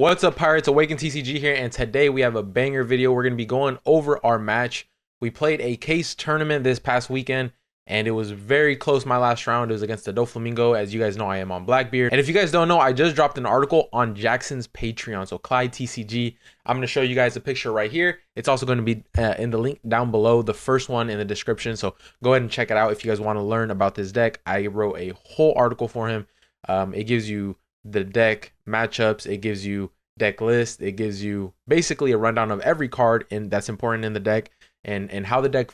What's up, Pirates? Awaken TCG here, and today we have a banger video. We're going to be going over our match. We played a case tournament this past weekend, and it was very close. My last round, it was against the Doflamingo. As you guys know, I am on Blackbeard. And if you guys don't know, I just dropped an article on Jackson's Patreon, so Clyde TCG. I'm going to show you guys a picture right here. It's also going to be in the link down below, the first one in the description, so go ahead and check it out if you guys want to learn about this deck. I wrote a whole article for him. It gives you the deck matchups, it gives you deck list, it gives you basically a rundown of every card that's important in the deck, and how the deck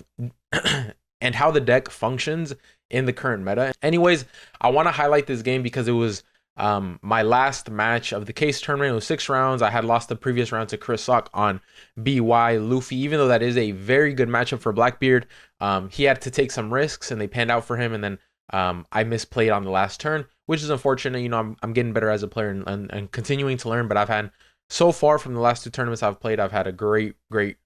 and how the deck functions in the current meta. Anyways, I want to highlight this game because it was my last match of the case tournament. It was 6 rounds. I had lost the previous round to Chris Sock on BY Luffy, even though that is a very good matchup for Blackbeard. He had to take some risks and they panned out for him, and then I misplayed on the last turn, which is unfortunate. You know, I'm getting better as a player and continuing to learn, but I've had, so far from the last 2 tournaments I've played, I've had a great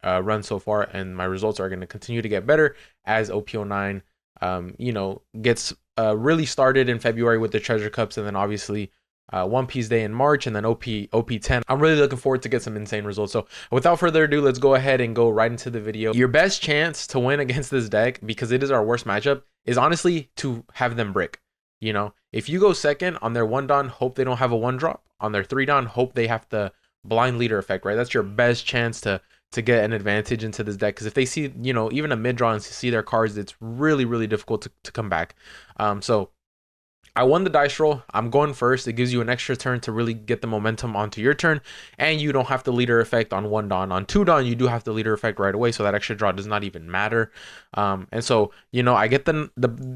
run so far, and my results are going to continue to get better as OP09 you know, gets really started in February with the treasure cups, and then obviously One Piece Day in March, and then OP10. I'm really looking forward to get some insane results. So without further ado, let's go ahead and go right into the video. Your best chance to win against this deck, because it is our worst matchup, is honestly to have them brick. You know, if you go second on their 1-don, hope they don't have a 1-drop. On their 3-don, hope they have the blind leader effect, right? That's your best chance to get an advantage into this deck, because if they see, you know, even a mid-draw and see their cards, it's really difficult to come back. So I won the dice roll. I'm going first. It gives you an extra turn to really get the momentum onto your turn, and you don't have the leader effect on 1-don. On 2-don, you do have the leader effect right away, so that extra draw does not even matter. And so, you know, I get the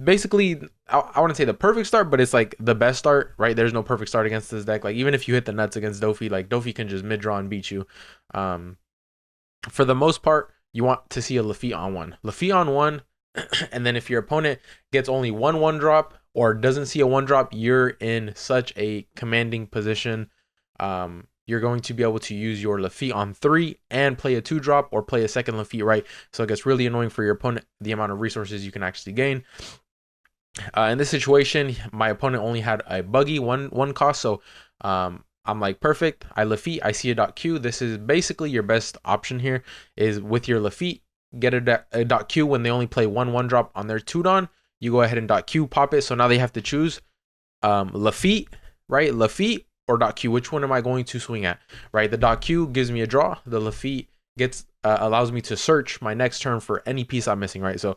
basically, I wouldn't say the perfect start, but it's like the best start, right? There's no perfect start against this deck. Like, even if you hit the nuts against Dofi, like Dofi can just mid-draw and beat you. For the most part, you want to see a Lafitte on 1. Lafitte on 1, and then if your opponent gets only 1-drop or doesn't see a 1-drop, you're in such a commanding position. You're going to be able to use your Lafitte on 3 and play a 2-drop or play a second Lafitte, right? So it gets really annoying for your opponent, the amount of resources you can actually gain. In this situation, my opponent only had a buggy, one cost, so I'm like, perfect. I Lafitte, I see a .q. This is basically your best option here, is with your Lafitte, get a .q when they only play 1-drop on their 2-don. You go ahead and .q, pop it. So now they have to choose Lafitte, right? Lafitte or .q. Which one am I going to swing at, right? The .q gives me a draw. The Lafitte gets allows me to search my next turn for any piece I'm missing, right? So,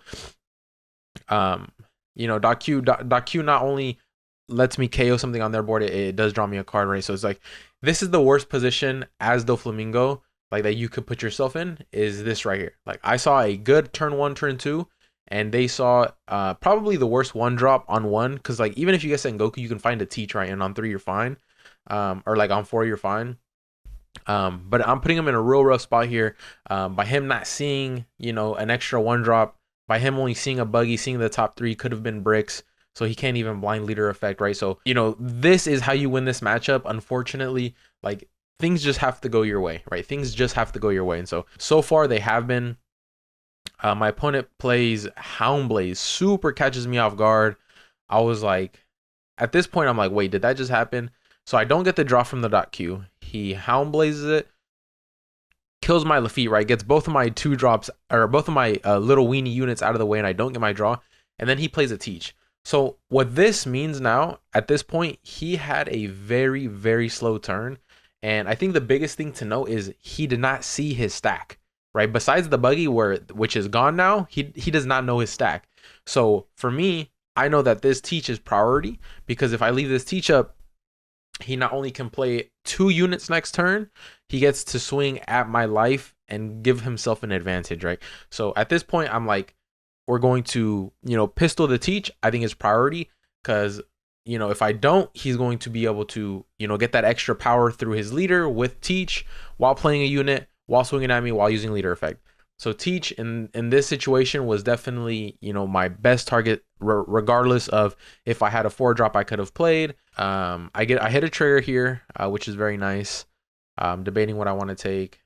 you know, .q not only lets me KO something on their board, it does draw me a card, right? So it's like, this is the worst position as Doflamingo, like, that you could put yourself in, is this right here. Like, I saw a good turn 1, turn 2, and they saw probably the worst 1-drop on 1, because like, even if you get Sengoku, you can find a teach, right? And on 3 you're fine, or like on 4 you're fine. But I'm putting him in a real rough spot here, by him not seeing, you know, an extra 1-drop, by him only seeing a buggy, seeing the top 3 could have been bricks. So he can't even blind leader effect, right? So, you know, this is how you win this matchup. Unfortunately, like, things just have to go your way, right? Things just have to go your way. And so far they have been. My opponent plays Houndblaze, super catches me off guard. I was like, at this point, I'm like, wait, did that just happen? So I don't get the draw from the .q. He Houndblazes it, kills my Lafitte, right? Gets both of my 2-drops, or both of my little weenie units out of the way, and I don't get my draw. And then he plays a teach. So what this means now, at this point, he had a very slow turn. And I think the biggest thing to note is he did not see his stack, right? Besides the buggy, which is gone now, he does not know his stack. So for me, I know that this teach is priority, because if I leave this teach up, he not only can play 2 units next turn, he gets to swing at my life and give himself an advantage, right? So at this point, I'm like, we're going to, you know, pistol the teach. I think is priority, because, you know, if I don't, he's going to be able to, you know, get that extra power through his leader with teach while playing a unit, while swinging at me, while using leader effect. So teach in this situation was definitely, you know, my best target, regardless of if I had a 4-drop I could have played. I hit a trigger here, which is very nice. Debating what I want to take.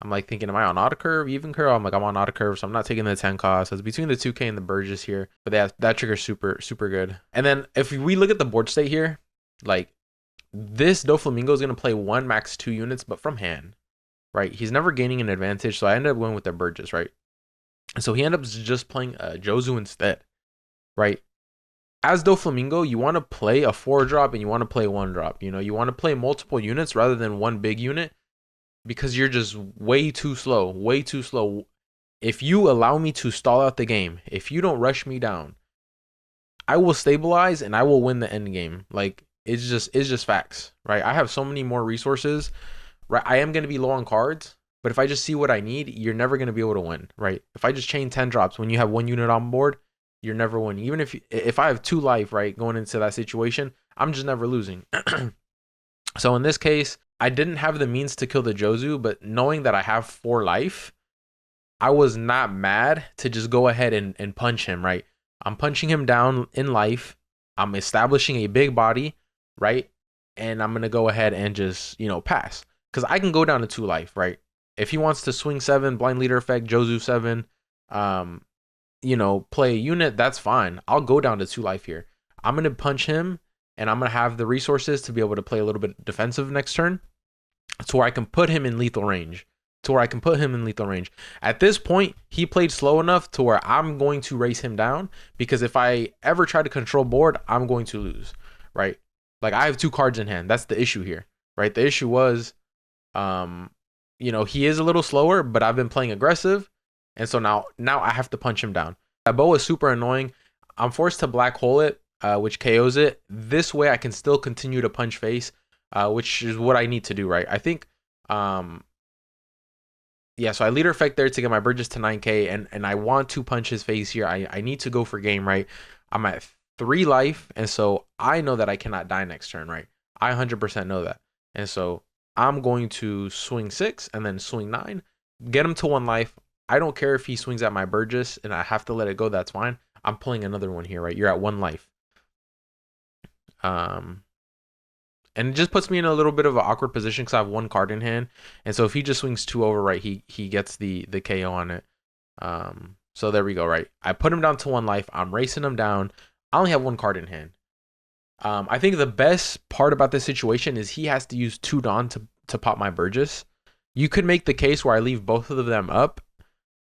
I'm like thinking, am I on auto curve, even curve? I'm like, I'm on auto curve, so I'm not taking the 10 cost. So it's between the 2K and the Burgess here. But that trigger's super good. And then if we look at the board state here, like, this Doflamingo is going to play 1 max 2 units, but from hand, right? He's never gaining an advantage, so I ended up going with the Burgess, right? And so he ended up just playing Jozu instead, right? As Doflamingo, you want to play a 4-drop and you want to play 1-drop. You want to play multiple units rather than one big unit because you're just way too slow, way too slow. If you allow me to stall out the game, if you don't rush me down, I will stabilize and I will win the end game. Like it's just facts, right? I have so many more resources, right? I am going to be low on cards, but if I just see what I need, you're never going to be able to win, right? If I just chain 10 drops when you have 1 unit on board, you're never winning. Even if I have 2 life, right, going into that situation, I'm just never losing. So in this case, I didn't have the means to kill the Jozu, but knowing that I have 4 life, I was not mad to just go ahead and punch him, right? I'm punching him down in life. I'm establishing a big body, right? And I'm going to go ahead and just, pass. Because I can go down to 2 life, right? If he wants to swing 7, blind leader effect, Jozu 7, play a unit, that's fine. I'll go down to 2 life here. I'm going to punch him, and I'm going to have the resources to be able to play a little bit defensive next turn to where I can put him in lethal range. At this point, he played slow enough to where I'm going to race him down because if I ever try to control board, I'm going to lose, right? Like I have 2 cards in hand. That's the issue here, right? The issue was, he is a little slower, but I've been playing aggressive. And so now I have to punch him down. That bow is super annoying. I'm forced to black hole it, which KOs it. This way I can still continue to punch face, which is what I need to do, right? I think, so I leader effect there to get my Burgess to 9k, and I want to punch his face here. I need to go for game, right? I'm at 3 life, and so I know that I cannot die next turn, right? I 100% know that. And so I'm going to swing 6 and then swing 9, get him to 1 life. I don't care if he swings at my Burgess and I have to let it go, that's fine. I'm pulling another one here, right? You're at 1 life. And it just puts me in a little bit of an awkward position because I have 1 card in hand. And so if he just swings 2 over, right, he gets the KO on it. So there we go, right? I put him down to 1 life. I'm racing him down. I only have 1 card in hand. I think the best part about this situation is he has to use 2 Dawn to pop my Burgess. You could make the case where I leave both of them up.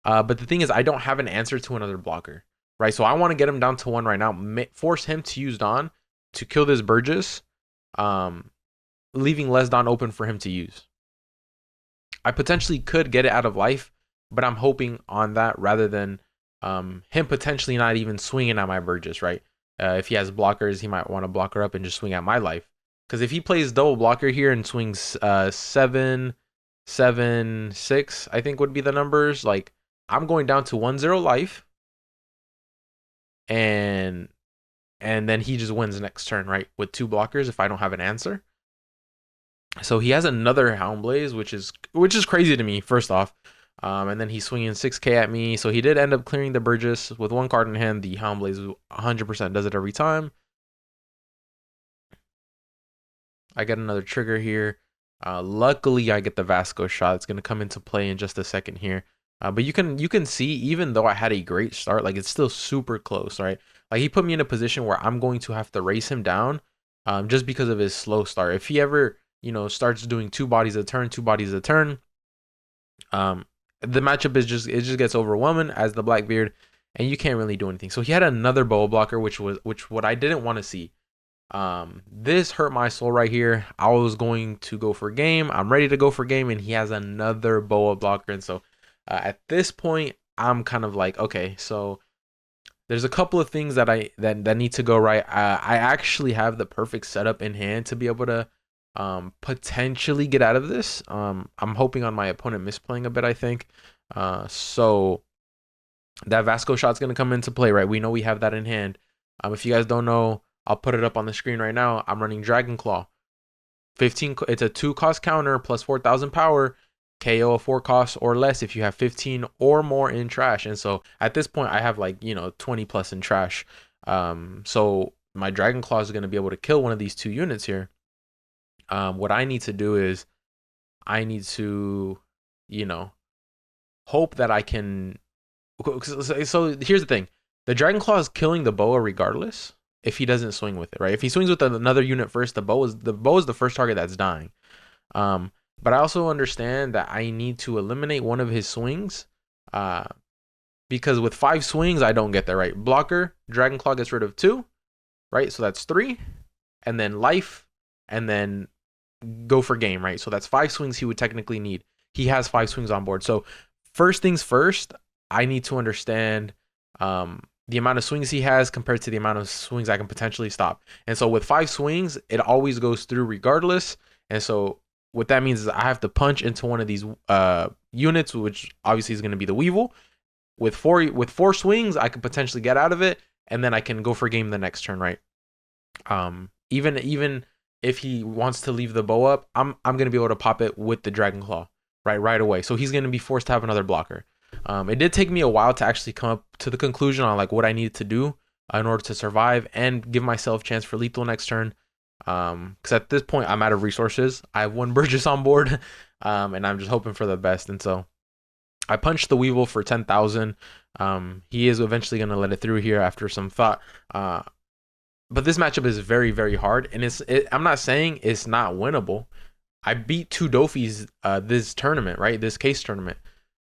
But the thing is, I don't have an answer to another blocker, right? So I want to get him down to 1 right now. Force him to use Dawn to kill this Burgess. Leaving less Dawn open for him to use. I potentially could get it out of life, but I'm hoping on that rather than him potentially not even swinging at my Burgess, right? If he has blockers, he might want to block her up and just swing at my life. Because if he plays double blocker here and swings 7, 7, 6, I think would be the numbers. Like I'm going down to 1-0 life, and then he just wins next turn, right? With 2 blockers if I don't have an answer. So he has another Houndblaze, which is crazy to me, first off. And then he's swinging 6k at me. So he did end up clearing the Burgess with 1 card in hand. The Houndblaze 100% does it every time. I get another trigger here. Luckily, I get the Vasco shot. It's going to come into play in just a second here. But you can see, even though I had a great start, like it's still super close, right? Like he put me in a position where I'm going to have to race him down just because of his slow start. If he ever, starts doing 2 bodies a turn, the matchup it just gets overwhelming as the Blackbeard, and you can't really do anything. So he had another boa blocker, which what I didn't want to see. This hurt my soul right here. I was going to go for game. I'm ready to go for game, and he has another boa blocker, and so at this point, I'm kind of like, okay, so there's a couple of things that that need to go right. I actually have the perfect setup in hand to be able to potentially get out of this. I'm hoping on my opponent misplaying a bit, I think. So that Vasco shot's going to come into play, right? We know we have that in hand. If you guys don't know, I'll put it up on the screen right now. I'm running Dragon Claw. 15, it's a 2 cost counter plus 4,000 power. KO a 4 cost or less if you have 15 or more in trash. And so at this point, I have 20 plus in trash. So my Dragon Claw is going to be able to kill one of these 2 units here. What I need to do is I need to, hope that I can. So here's the thing. The Dragon Claw is killing the boa regardless. if he doesn't swing with it, right? If he swings with another unit first, the bow is the first target that's dying. But I also understand that I need to eliminate one of his swings, because with 5 swings I don't get there, right? Blocker, Dragon Claw gets rid of 2, right? So that's 3, and then life, and then go for game, right? So that's 5 swings he would technically need. He has 5 swings on board. So first things first, I need to understand the amount of swings he has compared to the amount of swings I can potentially stop. And so with 5 swings, it always goes through regardless. And so what that means is I have to punch into one of these units, which obviously is going to be the Weevil. With four swings, I could potentially get out of it, and then I can go for game the next turn, right? Even if he wants to leave the bow up, I'm gonna be able to pop it with the Dragon Claw right away. So he's gonna be forced to have another blocker. It did take me a while to actually come up to the conclusion on like what I needed to do in order to survive and give myself a chance for lethal next turn. Because at this point I'm out of resources. I have 1 Burgess on board, and I'm just hoping for the best. And so I punched the Weevil for 10,000. He is eventually gonna let it through here after some thought. But this matchup is very, very hard, and I'm not saying it's not winnable. I beat 2 Dofis this tournament, right? This case tournament.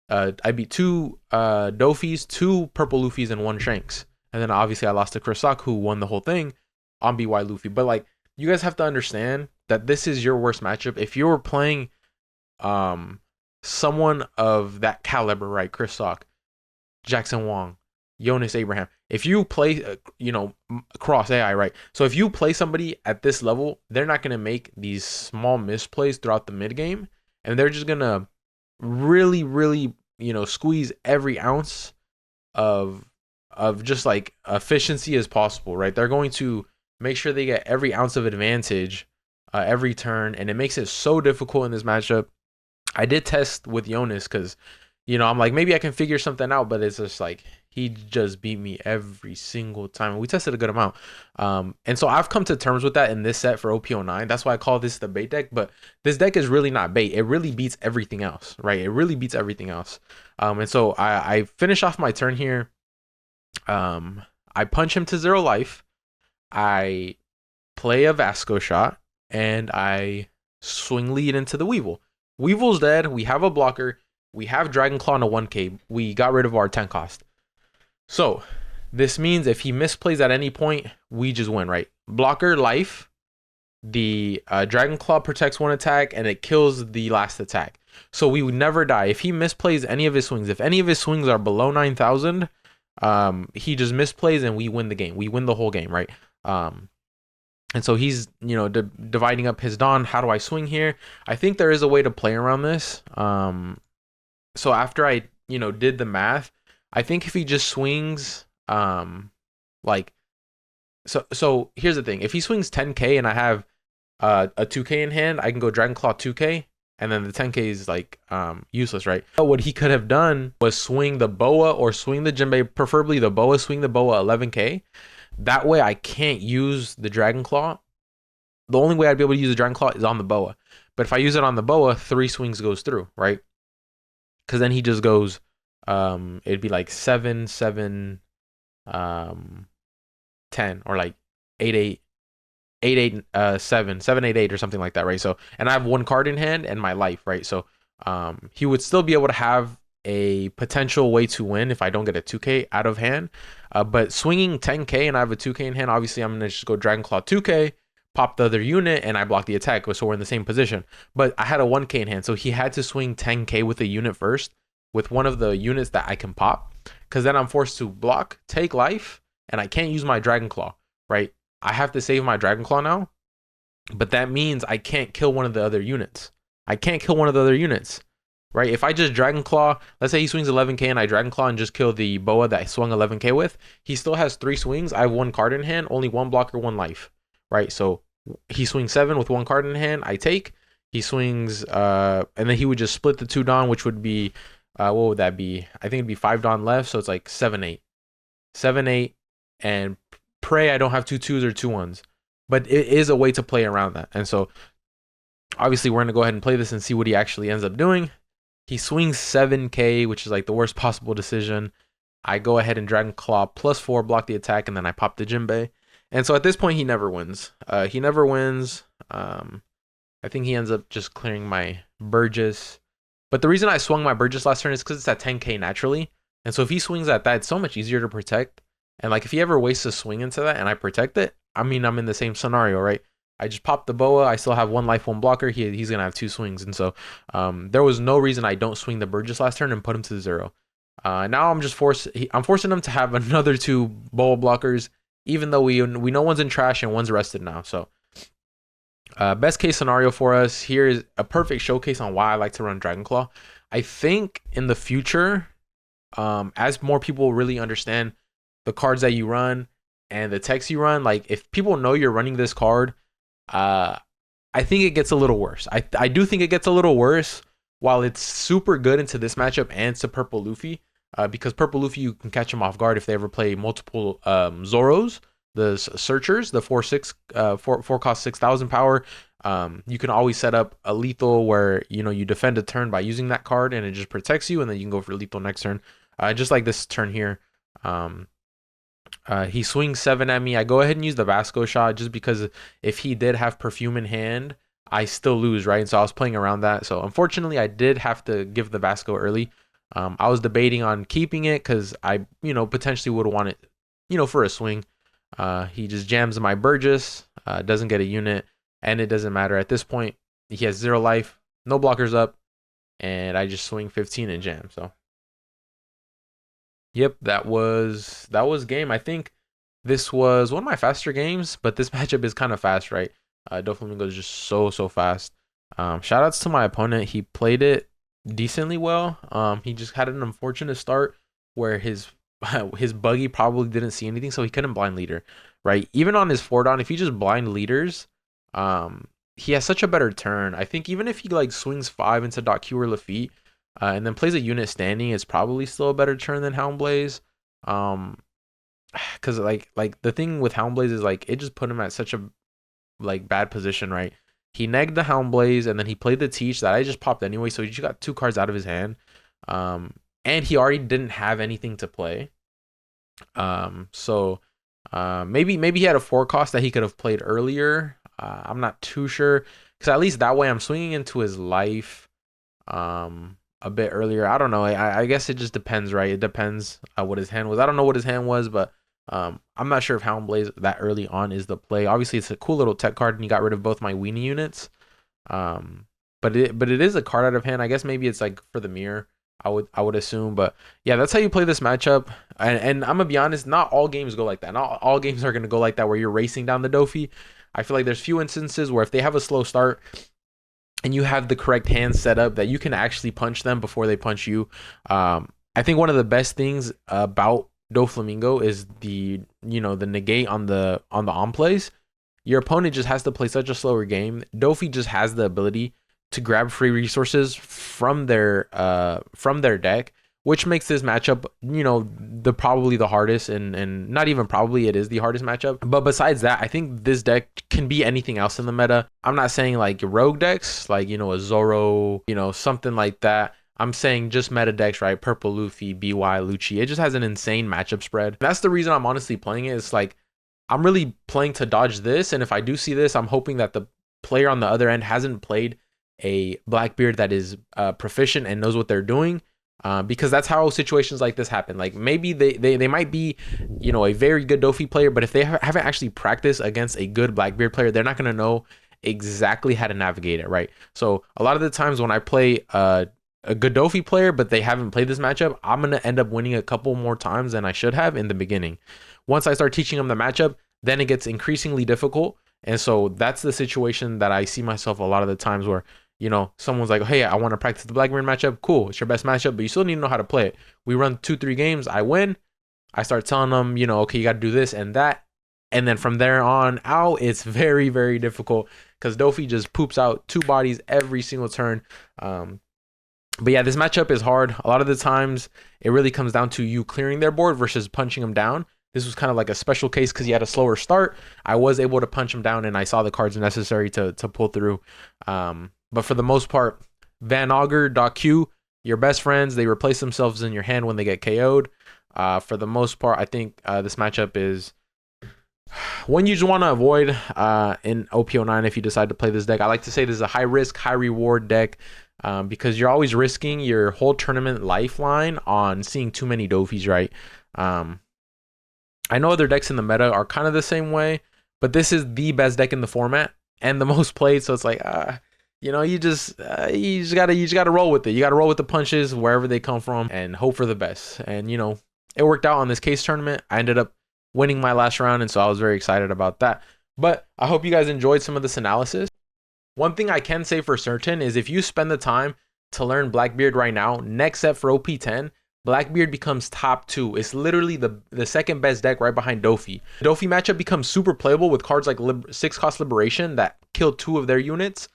I beat 2 Dofis, 2 Purple Luffys, and 1 Shanks. And then obviously I lost to Chris Sock, who won the whole thing on BY Luffy. But like, you guys have to understand that this is your worst matchup. If you were playing someone of that caliber, right? Chris Sock, Jackson Wong, Jonas Abraham. If you play, cross AI, right? So if you play somebody at this level, they're not going to make these small misplays throughout the mid game, and they're just going to really, really, squeeze every ounce of just like efficiency as possible, right? They're going to make sure they get every ounce of advantage every turn, and it makes it so difficult in this matchup. I did test with Jonas because, I'm like, maybe I can figure something out, but it's just like, he just beat me every single time. We tested a good amount. And so I've come to terms with that in this set for OP09. That's why I call this the bait deck. But this deck is really not bait. It really beats everything else, right? It really beats everything else. And so I finish off my turn here. I punch him to 0 life. I play a Vasco shot. And I swing lead into the Weevil. Weevil's dead. We have a blocker. We have Dragon Claw and a 1k. We got rid of our 10 cost. So this means if he misplays at any point, we just win, right? Blocker, life. The Dragon Claw protects 1 attack, and it kills the last attack. So we would never die. If he misplays any of his swings, if any of his swings are below 9,000, he just misplays and we win the game. We win the whole game, right? And so he's, dividing up his Dawn. How do I swing here? I think there is a way to play around this. So after I, did the math, I think if he just swings, so here's the thing. If he swings 10k and I have a 2k in hand, I can go Dragon Claw 2k, and then the 10k is like useless, right? But what he could have done was swing the Boa or swing the Jinbei, preferably the Boa, swing the Boa 11k. That way I can't use the Dragon Claw. The only way I'd be able to use the Dragon Claw is on the Boa. But if I use it on the Boa, 3 swings goes through, right? Because then he just goes, it'd be like 7, 7, 10, or like 8, 8, 8, 8, 7, 7, 8, 8, or something like that, right? So, and I have 1 card in hand and my life, right? So, he would still be able to have a potential way to win if I don't get a 2k out of hand. But swinging 10k and I have a 2k in hand, obviously I'm gonna just go Dragon Claw 2k, pop the other unit, and I block the attack, so we're in the same position. But I had a 1k in hand, so he had to swing 10k with a unit first, with one of the units that I can pop, because then I'm forced to block, take life, and I can't use my Dragon Claw, right? I have to save my Dragon Claw now, but that means I can't kill one of the other units. Right? If I just Dragon Claw, let's say he swings 11k and I Dragon Claw and just kill the Boa that I swung 11k with, he still has 3 swings. I have 1 card in hand, only 1 blocker, 1 life, right? So he swings 7 with 1 card in hand, I take. He swings, and then he would just split the 2 Dawn, which would be, what would that be? I think it'd be 5 Dawn left, so it's like 7, 8. 7, 8, and pray I don't have 2 2s or 2 1s. But it is a way to play around that. And so, obviously, we're going to go ahead and play this and see what he actually ends up doing. He swings 7k, which is like the worst possible decision. I go ahead and Dragon Claw +4, block the attack, and then I pop the Jinbei. And so at this point, he never wins. He never wins. I think he ends up just clearing my Burgess. But the reason I swung my Burgess last turn is because it's at 10k naturally. And so if he swings at that, it's so much easier to protect. And like if he ever wastes a swing into that and I protect it, I mean, I'm in the same scenario, right? I just popped the boa. I still have 1 life, 1 blocker. He's going to have 2 swings. And so there was no reason I don't swing the Burgess last turn and put him to 0. Now I'm just I'm forcing him to have another 2 boa blockers, even though we know one's in trash and one's rested now. So best case scenario for us here is a perfect showcase on why I like to run Dragon Claw. I think in the future, as more people really understand the cards that you run and the text you run, like if people know you're running this card, I think it gets a little worse. I do think it gets a little worse while it's super good into this matchup and to Purple Luffy, because Purple Luffy, you can catch him off guard if they ever play multiple Zoros, the Searchers, the 4 cost 6,000 power. You can always set up a lethal where, you know, you defend a turn by using that card and it just protects you, and then you can go for lethal next turn. Just like this turn here. He swings 7 at me. I go ahead and use the Vasco shot just because if he did have Perfume in hand, I still lose, right? And so I was playing around that. So unfortunately, I did have to give the Vasco early. I was debating on keeping it because I, you know, potentially would want it, you know, for a swing. He just jams my Burgess, doesn't get a unit, and it doesn't matter. At this point, he has 0 life, no blockers up, and I just swing 15 and jam. So yep, that was game. I think this was one of my faster games, but this matchup is kind of fast, right? Doflamingo is just so fast. Shout outs to my opponent. He played it decently well. He just had an unfortunate start where his buggy probably didn't see anything, so he couldn't blind leader, right? Even on his 4-down, if he just blind leaders, he has such a better turn. I think even if he like swings 5 into .Q or Lafitte, and then plays a unit standing, it's probably still a better turn than Houndblaze. Because like the thing with Houndblaze is like it just put him at such a like bad position, right? He negged the Houndblaze and then he played the Teach that I just popped anyway, so he just got 2 cards out of his hand. And he already didn't have anything to play. So maybe he had a 4 cost that he could have played earlier. I'm not too sure, because at least that way I'm swinging into his life a bit earlier. I don't know. I guess it just depends, right? It depends what his hand was. I don't know what his hand was, but I'm not sure if Houndblaze that early on is the play. Obviously, it's a cool little tech card, and he got rid of both my weenie units. But it is a card out of hand. I guess maybe it's like for the mirror. I would assume, but yeah, that's how you play this matchup. And I'm gonna be honest, not all games go like that. Not all games are gonna go like that where you're racing down the Dofi. I feel like there's few instances where if they have a slow start and you have the correct hand set up, that you can actually punch them before they punch you. I think one of the best things about Doflamingo is the negate on the on plays. Your opponent just has to play such a slower game. Dofi just has the ability to grab free resources from their deck, which makes this matchup, probably the hardest, and not even probably, it is the hardest matchup. But besides that, I think this deck can be anything else in the meta. I'm not saying like rogue decks, like, a Zoro, something like that. I'm saying just meta decks, right? Purple Luffy, BY, Lucci. It just has an insane matchup spread. That's the reason I'm honestly playing it. It's like, I'm really playing to dodge this. And if I do see this, I'm hoping that the player on the other end hasn't played a Blackbeard that is proficient and knows what they're doing, because that's how situations like this happen. Like maybe they might be, a very good Dofi player, but if they haven't actually practiced against a good Blackbeard player, they're not going to know exactly how to navigate it, right? So a lot of the times when I play a good Dofi player, but they haven't played this matchup, I'm going to end up winning a couple more times than I should have in the beginning. Once I start teaching them the matchup, then it gets increasingly difficult. And so that's the situation that I see myself a lot of the times where, someone's like, hey, I want to practice the Blackbeard matchup. Cool. It's your best matchup, but you still need to know how to play it. We run 2-3 games. I win. I start telling them, okay, you got to do this and that. And then from there on out, it's very, very difficult because Dofi just poops out 2 bodies every single turn. But yeah, this matchup is hard. A lot of the times it really comes down to you clearing their board versus punching them down. This was kind of like a special case because he had a slower start. I was able to punch him down and I saw the cards necessary to pull through. But for the most part, Van Augur, .Q, your best friends, they replace themselves in your hand when they get KO'd. For the most part, I think this matchup is One you just want to avoid in OP09 if you decide to play this deck. I like to say this is a high risk, high reward deck because you're always risking your whole tournament lifeline on seeing too many Dofis, right? I know other decks in the meta are kind of the same way, but this is the best deck in the format and the most played. So it's like, you know, you just gotta roll with it. You gotta roll with the punches wherever they come from and hope for the best. And you know, it worked out on this case tournament. I ended up winning my last round, and so I was very excited about that. But I hope you guys enjoyed some of this analysis. One thing I can say for certain is if you spend the time to learn Blackbeard right now, next set for OP10, Blackbeard becomes top 2. It's literally the second best deck right behind Dofi. Dofi matchup becomes super playable with cards like 6-cost Liberation that kill 2 of their units,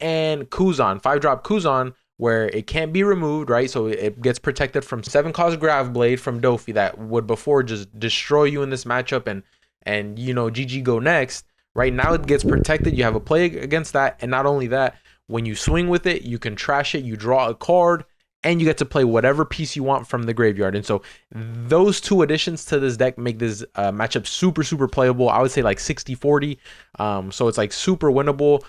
and Kuzan, 5-drop Kuzan, where it can't be removed, right? So it gets protected from 7-cost Grav Blade from Dofi that would before just destroy you in this matchup and you know, GG go next. Right now it gets protected. You have a play against that, and not only that, when you swing with it, you can trash it, you draw a card, and you get to play whatever piece you want from the graveyard. And so those 2 additions to this deck make this matchup super playable. I would say like 60-40. So it's like super winnable.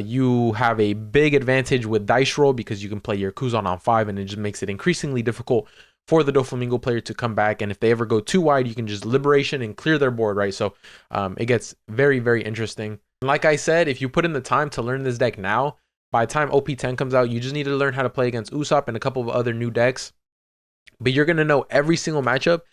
You have a big advantage with dice roll because you can play your Kuzan on 5, and it just makes it increasingly difficult for the Doflamingo player to come back. And if they ever go too wide, you can just Liberation and clear their board, right? So it gets very interesting. Like I said, if you put in the time to learn this deck now, by the time OP10 comes out, you just need to learn how to play against Usopp and a couple of other new decks. But you're going to know every single matchup.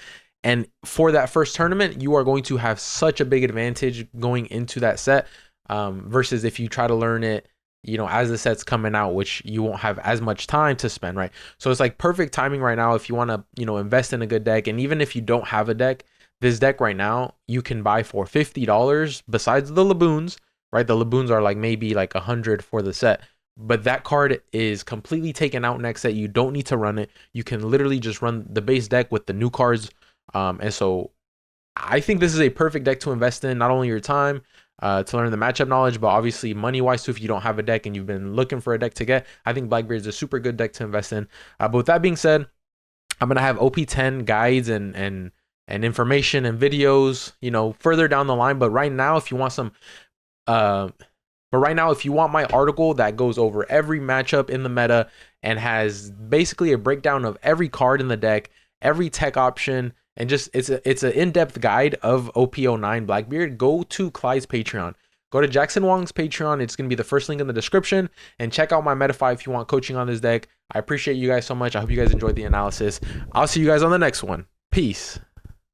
And for that first tournament, you are going to have such a big advantage going into that set versus if you try to learn it, you know, as the set's coming out, which you won't have as much time to spend, right? So it's like perfect timing right now if you want to, you know, invest in a good deck. And even if you don't have a deck, this deck right now, you can buy for $50 besides the Laboons. Right, the Laboons are like maybe like 100 for the set, but that card is completely taken out next set. You don't need to run it. You can literally just run the base deck with the new cards. And so I think this is a perfect deck to invest in, not only your time to learn the matchup knowledge, but obviously money wise too. If you don't have a deck and you've been looking for a deck to get, I think Blackbeard is a super good deck to invest in. But with that being said, I'm gonna have OP10 guides and information and videos, you know, further down the line. But right now, if you want some if you want my article that goes over every matchup in the meta and has basically a breakdown of every card in the deck, every tech option, and just it's an in-depth guide of OP09 Blackbeard, go to Clyde's Patreon. Go to Jackson Wong's Patreon. It's going to be the first link in the description. And check out my Metafy if you want coaching on this deck. I appreciate you guys so much. I hope you guys enjoyed the analysis. I'll see you guys on the next one. Peace.